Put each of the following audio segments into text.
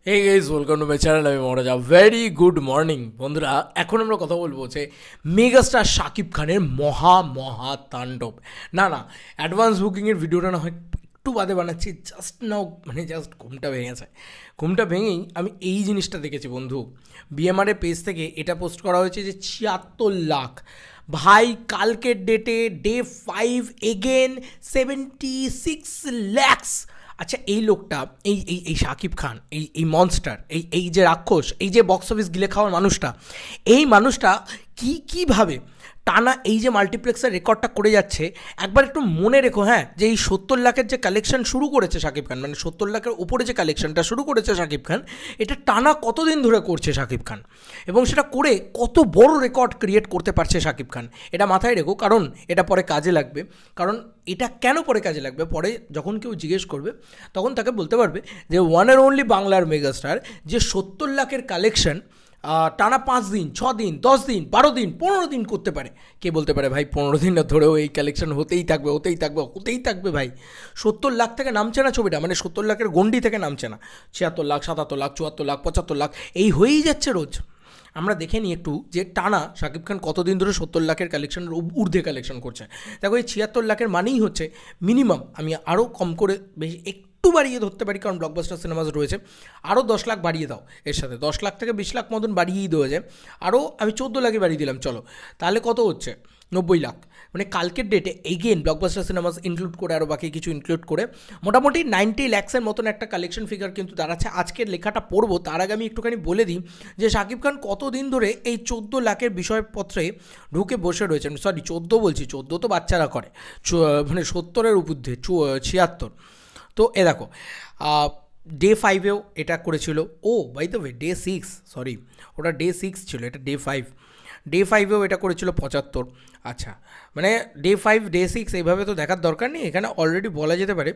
Hey guys, welcome to my channel. আমি Maharaja. Very good morning বন্ধুরা। এখন আমরা কথা বলবো যে মেগাস্টার শাকিব খানের মহা তাণ্ডব। না, অ্যাডভান্স বুকিংয়ের ভিডিওটা না হয় একটু বাদে বানাচ্ছি, জাস্ট নাও জাস্ট ঘুমটা ভেঙেছে। ঘুমটা ভেঙেই আমি এই জিনিসটা দেখেছি বন্ধু। বিএমআরের পেজ থেকে এটা পোস্ট করা হয়েছে যে ৭৬ লাখ। ভাই কালকের ডেটে ডে 5 এগেন 76 lakhs। আচ্ছা, এই লোকটা, এই এই এই শাকিব খান, এই মনস্টার, এই যে রাক্ষস, এই যে বক্স অফিস গিলে খাওয়ার মানুষটা, এই মানুষটা কীভাবে টানা এই যে মাল্টিপ্লেক্সের রেকর্ডটা করে যাচ্ছে। একবার একটু মনে রেখো হ্যাঁ, যে এই ৭০ লাখের যে কালেকশন শুরু করেছে শাকিব খান, ৭০ লাখের উপরে যে কালেকশনটা শুরু করেছে শাকিব খান, এটা টানা কতদিন ধরে করছে শাকিব খান, এবং সেটা করে কত বড় রেকর্ড ক্রিয়েট করতে পারছে শাকিব খান, এটা মাথায় রেখো। কারণ এটা পরে কাজে লাগবে। কারণ এটা কেন পরে কাজে লাগবে, পরে যখন কেউ জিজ্ঞেস করবে তখন তাকে বলতে পারবে যে ওয়ান অ্যান্ড অনলি বাংলার মেগাস্টার যে ৭০ লাখের কালেকশন টানা 5 দিন, 6 দিন, 10 দিন, 12 দিন, 15 দিন করতে পারে। কে বলতে পারে ভাই 15 দিন ধরেও এই কালেকশন হতেই থাকবে ভাই। ৭০ লাখ থেকে নামছে না ছবিটা, ৭০ লাখের গন্ডি থেকে নামছে না। ৭৬ লাখ, ৭৭ লাখ, ৭৪ লাখ, ৭৫ লাখ, এই হয়েই যাচ্ছে রোজ। আমরা দেখে নিই একটু যে টানা শাকিব খান কতদিন ধরে ৭০ লাখের কালেকশনের ঊর্ধ্বে কালেকশন করছে। দেখো, এই ৭৬ লাখের মানেই হচ্ছে মিনিমাম, আমি আরও কম করে বেশি একটু বাড়িয়ে ধরতে পারি, কারণ ব্লকবাস্টার সিনেমাস রয়েছে, আরও 10 লাখ বাড়িয়ে দাও এর সাথে, 10 লাখ থেকে 20 লাখ মতন বাড়িয়েই দেওয়া যায়। আরও আমি 14 লাখে বাড়িয়ে দিলাম, চলো তাহলে কত হচ্ছে 90 লাখ। কালকের ডেটে এগেন ব্লকবাস্টার সিনেমাস ইনক্লুড করে আরও বাকি কিছু ইনক্লুড করে মোটামুটি 90 lakhsের মতন একটা কালেকশন ফিগার কিন্তু দাঁড়াচ্ছে। আজকের লেখাটা পড়বো তার আগে আমি একটুখানি বলে দিই যে শাকিব খান কতদিন ধরে এই 14 লাখের বিষয়পত্রে ঢুকে বসে রয়েছেন। সরি, 14 বলছি, 14 তো বাচ্চারা করে, 70-এর ঊর্ধ্বে 76। তো এ দেখো, ডে 5এও এটা করেছিল। Oh by the way, day 6, sorry ওটা ডে 6 ছিল, এটা ডে 5। ডে 5এও এটা করেছিল 75। আচ্ছা, ডে 5, ডে 6 এইভাবে তো দেখার দরকার নেই, এখানে অলরেডি বলা যেতে পারে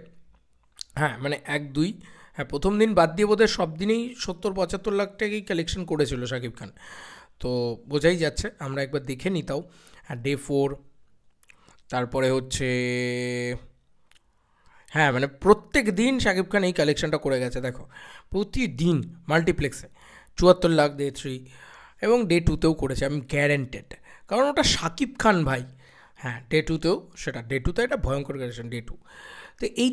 হ্যাঁ 1, 2, হ্যাঁ প্রথম দিন বাদ দিয়ে বোধহয় সব দিনেই 70-75 লাখ টাকাই কালেকশন করেছিল শাকিব খান। তো বোঝাই যাচ্ছে, আমরা একবার দেখে নিতাও। হ্যাঁ, ডে 4, তারপরে হচ্ছে হ্যাঁ প্রত্যেক দিন শাকিব খান এই কালেকশনটা করে গেছে। দেখো, প্রতিদিন মাল্টিপ্লেক্সে 74 লাখ ডে 3, এবং ডে 2তেও করেছে, আমি গ্যারেন্টেড, কারণ ওটা শাকিব খান ভাই। হ্যাঁ, ডে 2তেও সেটা, ডে 2তে এটা ভয়ঙ্কর কালেকশন, ডে 2। তো এই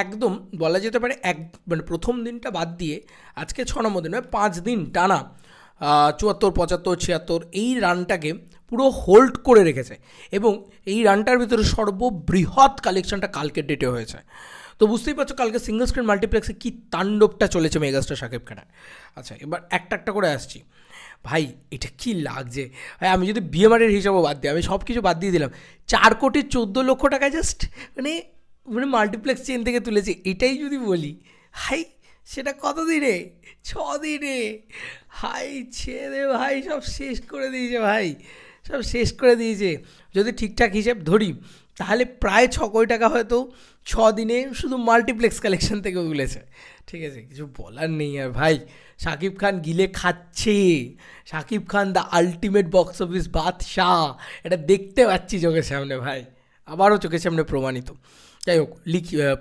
একদম বলা যেতে পারে প্রথম দিনটা বাদ দিয়ে আজকে 6 নম্বর দিন, 5 দিন টানা 74, 75, 76 এই রানটাকে পুরো হোল্ড করে রেখেছে, এবং এই রানটার ভিতরে সর্ববৃহৎ কালেকশনটা কালকের ডেটে হয়েছে। তো বুঝতেই পারছো কালকে সিঙ্গল স্ক্রিন মাল্টিপ্লেক্সে কী তাণ্ডবটা চলেছে মেগাস্টার শাকিব খানের। আচ্ছা, এবার একটা করে আসছি। ভাই এটা কি লাগছে ভাই, আমি যদি বিএমআরের হিসাবও বাদ দিই, আমি সব কিছু বাদ দিয়ে দিলাম, 4,14,00,000 টাকা জাস্ট মাল্টিপ্লেক্স চেন থেকে তুলেছে, এটাই যদি বলি হাই, সেটা কত দিনে? 6 দিনে। হাই ছেড়ে ভাই, সব শেষ করে দিয়েছে ভাই, সব শেষ করে দিয়েছে। যদি ঠিকঠাক হিসেব ধরি তাহলে প্রায় 6 কোটি টাকা হয়তো 6 দিনে শুধু মাল্টিপ্লেক্স কালেকশন থেকে তুলেছে। ঠিক আছে, কিছু বলার নেই আর ভাই, শাকিব খান গিলে খাচ্ছে। Shakib Khan the ultimate box office বাদশাহ, এটা দেখতে পাচ্ছি চোখের সামনে ভাই, আবারও চোখের সামনে প্রমাণিত। যাই হোক,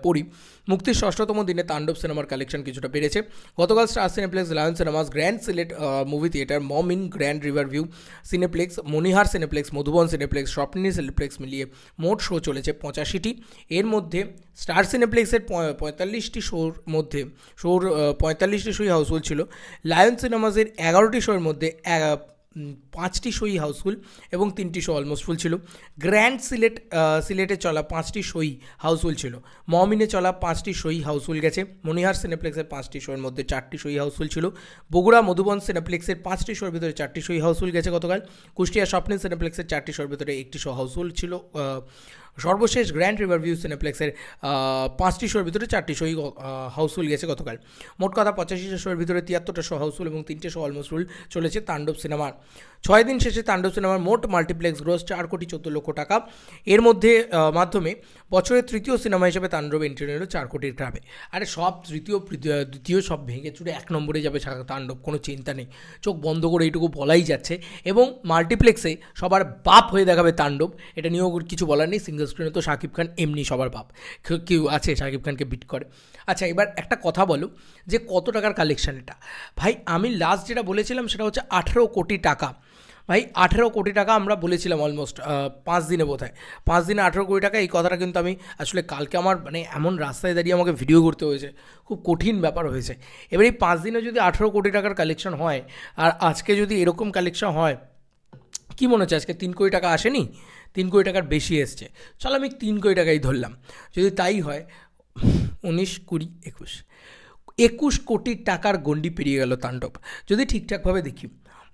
পড়ি। মুক্তির 6ষতম দিনে তাণ্ডব সিনেমার কালেকশন কিছুটা বেড়েছে। গতকাল star cineplex, lion cinemas, grand Sylhet movie theatre, Momo inn grand river view cineplex, Monihar cineplex, Modhubon cineplex, Swapnini cineplex মিলিয়ে মোট শো চলেছে 85টি। এর মধ্যে স্টার সিনেপ্লেক্সের 45টি শোর মধ্যে 45টি শোই হাউসফুল ছিল। লায়ন সিনেমাসের 11টি শোয়ের মধ্যে 5টি শোই হাউসফুল এবং 3টি শো অলমোস্ট ফুল ছিল। গ্র্যান্ড সিলেটে চলা 5টি শোই হাউসফুল ছিল। মমিনে চলা 5টি শোই হাউসফুল গেছে। মনিহার সিনেপ্লেক্সের 5টি শোয়ের মধ্যে 4টি শোই হাউসফুল ছিল। বগুড়া মধুবন সিনেপ্লেক্সের 5টি শোর ভিতরে 4টি শোই হাউসফুল গেছে গতকাল। কুষ্টিয়া স্বপ্নিল সিনেপ্লেক্সের 4টি শোর ভিতরে 1টি শো হাউসফুল ছিল। সর্বশেষ গ্র্যান্ড রিভারভিউ সিনেপ্লেক্সের 5টি শোর ভিতরে 4টি শোই হাউসফুল গেছে গতকাল। মোট কথা 85টা শোর ভিতরে 73টা শো হাউসফুল এবং 3টে শো অলমোস্ট ফুল চলেছে তাণ্ডব সিনেমার। 6 দিন শেষে তাণ্ডব সিনেমার মোট মাল্টিপ্লেক্স গ্রোস 4,14,00,000 টাকা। এর মধ্যে মাধ্যমে বছরের তৃতীয় সিনেমা হিসেবে তাণ্ডব এন্ট্রি নিল 4 কোটির ক্লাবে। আরে সব তৃতীয় দ্বিতীয় সব ভেঙে চুড়ে 1 নম্বরে যাবে তাণ্ডব, কোনো চিন্তা নেই, চোখ বন্ধ করে এইটুকু বলাই যাচ্ছে। এবং মাল্টিপ্লেক্সে সবার বাপ হয়ে দেখাবে তাণ্ডব, এটা নিয়েও কিছু বলার নেই। সিঙ্গল সিঙ্গেল স্ক্রিনে তো শাকিব খান এমনি সবার বাপ, কেউ আছে শাকিব খানকে বিট করে। আচ্ছা এবার একটা কথা বলো যে কত টাকার কালেকশান এটা। ভাই আমি লাস্ট যেটা বলেছিলাম সেটা হচ্ছে 18 কোটি টাকা। ভাই 18 কোটি টাকা আমরা বলেছিলাম অলমোস্ট 5 দিনে বোধহয়, 5 দিনে 18 কোটি টাকা। এই কথাটা কিন্তু আমি আসলে কালকে আমার মানে এমন রাস্তায় দাঁড়িয়ে আমাকে ভিডিও করতে হয়েছে, খুব কঠিন ব্যাপার হয়েছে। এবার এই 5 দিনে যদি 18 কোটি টাকার কালেকশন হয় আর আজকে যদি এরকম কালেকশন হয়, কী মনে হচ্ছে আজকে 3 কোটি টাকা আসেনি, 3 কোটি টাকার বেশি এসছে। চলো আমি 3 কোটি টাকাই ধরলাম, যদি তাই হয় 19, 20, 21 কোটি টাকার গণ্ডি পেরিয়ে গেল তাণ্ডব, যদি ঠিকঠাকভাবে দেখি।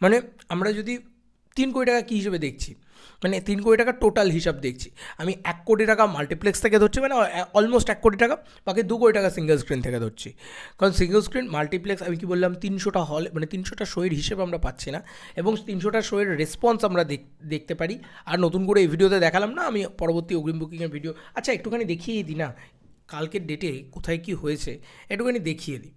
মানে আমরা যদি 3 কোটি টাকা কী হিসেবে দেখছি, মানে 3 কোটি টাকা টোটাল হিসাব দেখছি, আমি 1 কোটি টাকা মাল্টিপ্লেক্স থেকে ধরছি, মানে অলমোস্ট 1 কোটি টাকা, বাকি 2 কোটি টাকা সিঙ্গেল স্ক্রিন থেকে ধরছি। কারণ সিঙ্গেল স্ক্রিন মাল্টিপ্লেক্স আমি কি বললাম 300টা হল, মানে 300টা শোয়ের হিসেব আমরা পাচ্ছি না, এবং 300টা শোয়ের রেসপন্স আমরা দেখতে পারি। আর নতুন করে এই ভিডিওতে দেখালাম না, আমি পরবর্তী অগ্রিম বুকিংয়ের ভিডিও, আচ্ছা একটুখানি দেখিয়ে দিই না কালকের ডেটে কোথায় কী হয়েছে, একটুখানি দেখিয়ে দিই,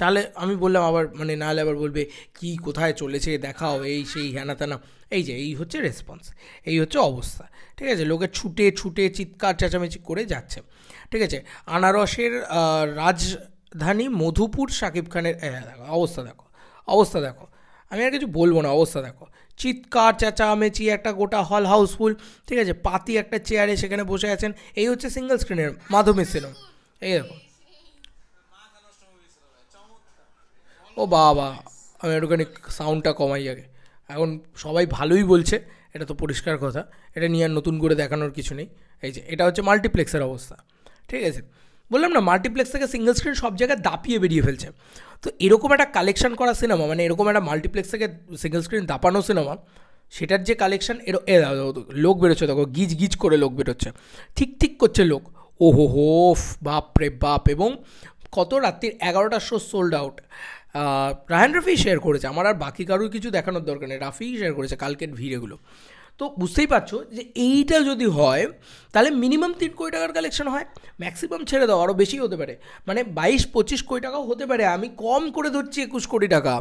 তাহলে আমি বললাম আবার মানে নাহলে আবার বলবে কি কোথায় চলেছে দেখাও, এই সেই হ্যানা ত্যানা। এই যে এই হচ্ছে রেসপন্স, এই হচ্ছে অবস্থা, ঠিক আছে। লোকে ছুটে ছুটে চিৎকার চেঁচামেচি করে যাচ্ছে, ঠিক আছে। আনারসের রাজধানী মধুপুর শাকিব খানের দেখো অবস্থা, দেখো অবস্থা দেখো, আমি আর কিছু বলবো না, অবস্থা দেখো, চিৎকার চেঁচামেচি, একটা গোটা হল হাউসফুল, ঠিক আছে। পাতি একটা চেয়ারে সেখানে বসে আছেন, এই হচ্ছে সিঙ্গেল স্ক্রিনের মাধ্যমে সিনেমা। এই দেখো, ও বাবা, আমি একটুখানি সাউন্ডটা কমাই আগে, এখন সবাই ভালোই বলছে, এটা তো পরিষ্কার কথা, এটা নিয়ে আর নতুন করে দেখানোর কিছু নেই। এই যে এটা হচ্ছে মাল্টিপ্লেক্সের অবস্থা, ঠিক আছে। বললাম না মাল্টিপ্লেক্স থেকে সিঙ্গেল স্ক্রিন সব জায়গায় দাপিয়ে বেরিয়ে ফেলছে। তো এরকম একটা কালেকশন করা সিনেমা, মানে এরকম একটা মাল্টিপ্লেক্স থেকে সিঙ্গেল স্ক্রিন দাপানো সিনেমা, সেটার যে কালেকশন লোক বেরোচ্ছে, দেখো গিজ গিজ করে লোক বেরোচ্ছে, ঠিক ঠিক করছে লোক, ও হো বাপ রে বাপ। এবং কত রাত্রির 11টার show sold out. Rahan Rafi share করেছে, আমার আর বাকি কারোর কিছু দেখানোর দরকার নেই, রাফিই শেয়ার করেছে কালকের ভিড়েগুলো। তো বুঝতেই পারছো যে এইটা যদি হয় তাহলে মিনিমাম 3 কোটি টাকার কালেকশন হয়, ম্যাক্সিমাম ছেড়ে দাও আরও বেশি হতে পারে, মানে 22-25 কোটি টাকাও হতে পারে, আমি কম করে ধরছি 21 কোটি টাকা,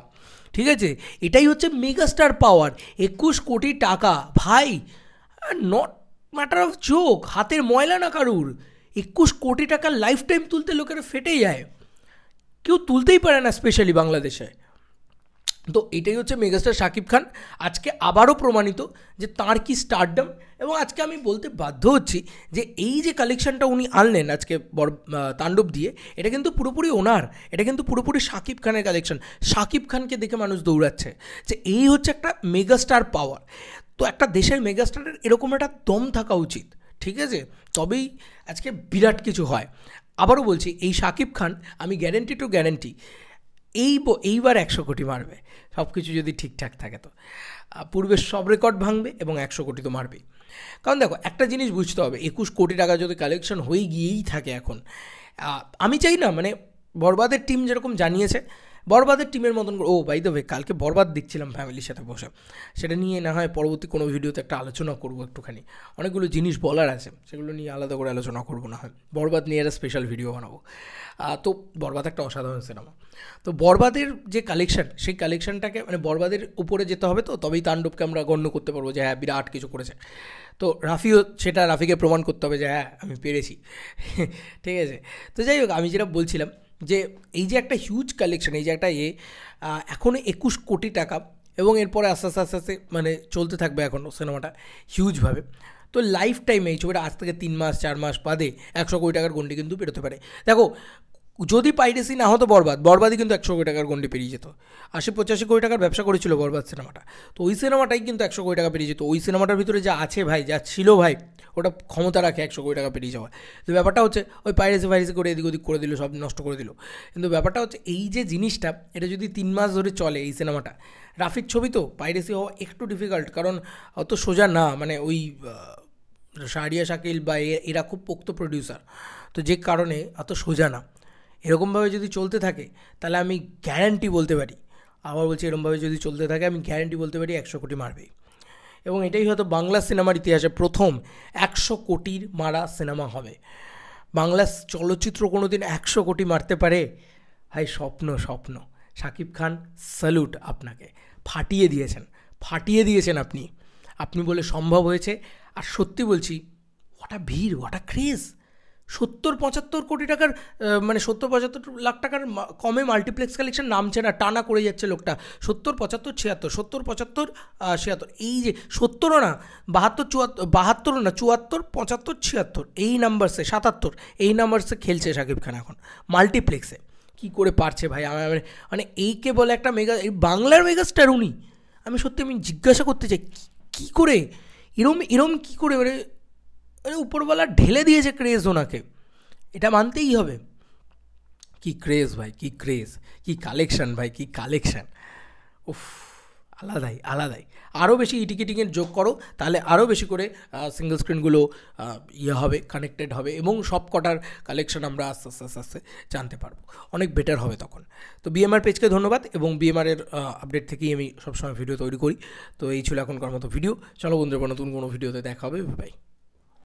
ঠিক আছে। এটাই হচ্ছে মেগাস্টার পাওয়ার, 21 কোটি টাকা ভাই, নট ম্যাটার অফ জোক, হাতের ময়লা না কারুর। 21 কোটি টাকার লাইফ টাইম তুলতে লোকের ফেটে যায়, কেউ তুলতেই পারে না স্পেশালি বাংলাদেশে। তো এটাই হচ্ছে মেগাস্টার শাকিব খান, আজকে আবারও প্রমাণিত যে তাঁর কি স্টারডম। এবং আজকে আমি বলতে বাধ্য হচ্ছি যে এই যে কালেকশানটা উনি আনলেন আজকে তাণ্ডব দিয়ে, এটা কিন্তু পুরোপুরি ওনার, এটা কিন্তু পুরোপুরি শাকিব খানের কালেকশন। শাকিব খানকে দেখে মানুষ দৌড়াচ্ছে, যে এই হচ্ছে একটা মেগাস্টার পাওয়ার। তো একটা দেশের মেগাস্টারের এরকম একটা দম থাকা উচিত, ঠিক আছে, তবেই আজকে বিরাট কিছু হয়। আবারও বলছি, এই শাকিব খান আমি গ্যারেন্টি টু গ্যারেন্টি এইবার 100 কোটি মারবে, সব কিছু যদি ঠিকঠাক থাকে। তো পূর্বের সব রেকর্ড ভাঙবে এবং 100 কোটি তো মারবেই। কারণ দেখো একটা জিনিস বুঝতে হবে, 21 কোটি টাকা যদি কালেকশন হয়ে গিয়েই থাকে এখন, আমি চাই না মানে বরবাদের টিম যেরকম জানিয়েছে, বরবাদের টিমের মতন করে, ও বাই দ্য ওয়ে কালকে বরবাদ দেখছিলাম ফ্যামিলির সাথে বসে, সেটা নিয়ে না হয় পরবর্তী কোনো ভিডিওতে একটা আলোচনা করবো, একটুখানি অনেকগুলো জিনিস বলার আছে, সেগুলো নিয়ে আলাদা করে আলোচনা করবো, না হয় বরবাদ নিয়ে একটা স্পেশাল ভিডিও বানাবো। তো বরবাদ একটা অসাধারণ সিনেমা। তো বরবাদের যে কালেকশন, সেই কালেকশনটাকে মানে বরবাদের উপরে যেতে হবে, তো তবেই তাণ্ডবকে আমরা গণ্য করতে পারবো যে হ্যাঁ বিরাট কিছু করেছে। তো রাফিকে প্রমাণ করতে হবে যে হ্যাঁ আমি পেরেছি, ঠিক আছে। তো যাই হোক, আমি যেটা বলছিলাম যে এই যে একটা হিউজ কালেকশন, এই যে একটা এখনও 21 কোটি টাকা, এবং এরপরে আস্তে আস্তে আস্তে আস্তে মানে চলতে থাকবে এখনও সিনেমাটা হিউজভাবে। তো লাইফ টাইমে এই ছবিটা আজ থেকে 3 মাস 4 মাস বাদে 100 কোটি টাকার গন্ডি কিন্তু পেরোতে পারে। দেখো যদি পাইরেসি না হতো বরবাদই কিন্তু 100 কোটি টাকার গন্ডি পেরিয়ে যেত। 80-85 কোটি টাকার ব্যবসা করেছিল বরবাদ সিনেমাটা, তো ওই সিনেমাটাই কিন্তু 100 কোটি টাকা পেরিয়ে যেত। ওই সিনেমাটার ভিতরে যা আছে ভাই, যা ছিল ভাই, ওটা ক্ষমতা রাখে 100 কোটি টাকা পেরিয়ে যাওয়া। তো ব্যাপারটা হচ্ছে ওই পাইরেসি করে এদিক ওদিক করে দিল, সব নষ্ট করে দিল। কিন্তু ব্যাপারটা হচ্ছে এই যে জিনিসটা, এটা যদি 3 মাস ধরে চলে এই সিনেমাটা, রাফির ছবি তো পাইরেসি হওয়া একটু ডিফিকাল্ট, কারণ অত সোজা না, মানে ওই শাহরিয়া শাকিল বা এরা খুব পোক্ত প্রডিউসার, তো যে কারণে অত সোজা না। এরকমভাবে যদি চলতে থাকে তাহলে আমি গ্যারান্টি বলতে পারি, আবার বলছি এরকমভাবে যদি চলতে থাকে আমি গ্যারান্টি বলতে পারি 100 কোটি মারবেই। এবং এটাই হয়তো বাংলা সিনেমার ইতিহাসে প্রথম 100 কোটির মারা সিনেমা হবে। বাংলা চলচ্চিত্র কোনো দিন 100 কোটি মারতে পারে ভাই, স্বপ্ন। শাকিব খান স্যালুট আপনাকে, ফাটিয়ে দিয়েছেন আপনি বলে সম্ভব হয়েছে। আর সত্যি বলছি, হোয়াট হোয়াট আ ভিড়, হোয়াট আ ক্রেজ। 70-75 কোটি টাকার মানে 70-75 লাখ টাকার কমে মাল্টিপ্লেক্স কালেকশন নামছে না, টানা করে যাচ্ছে লোকটা। 70-75-76, 70-75-76, এই যে 70ও না, 72-74 না, 74-75-76 এই নাম্বারসে, 77 এই নাম্বারসে খেলছে শাকিব খান এখন মাল্টিপ্লেক্সে। কী করে পারছে ভাই? মানে এইকে বলে একটা মেগা, এই বাংলার মেগাস্টার উনি। আমি জিজ্ঞাসা করতে চাই কী করে এরম কী করে, মানে উপরওয়ালা ঢেলে দিয়েছে ক্রেজ ওনাকে, এটা মানতেই হবে। কি ক্রেজ ভাই, কি ক্রেজ, কি কালেকশান ভাই, কি কালেকশান। উফ, আলাদাই। আরও বেশি টিকিটিংয়ের যোগ করো, তাহলে আরও বেশি করে সিঙ্গল স্ক্রিনগুলো হবে, কানেক্টেড হবে, এবং সব কটার কালেকশান আমরা আস্তে আস্তে জানতে পারবো, অনেক বেটার হবে তখন। তো বিএমআর পেজকে ধন্যবাদ, এবং বিএমআরের আপডেট থেকেই আমি সবসময় ভিডিও তৈরি করি। তো এই ছিল এখনকার মতো ভিডিও। চলো বন্ধুরা, নতুন কোনো ভিডিওতে দেখা হবে, বাই।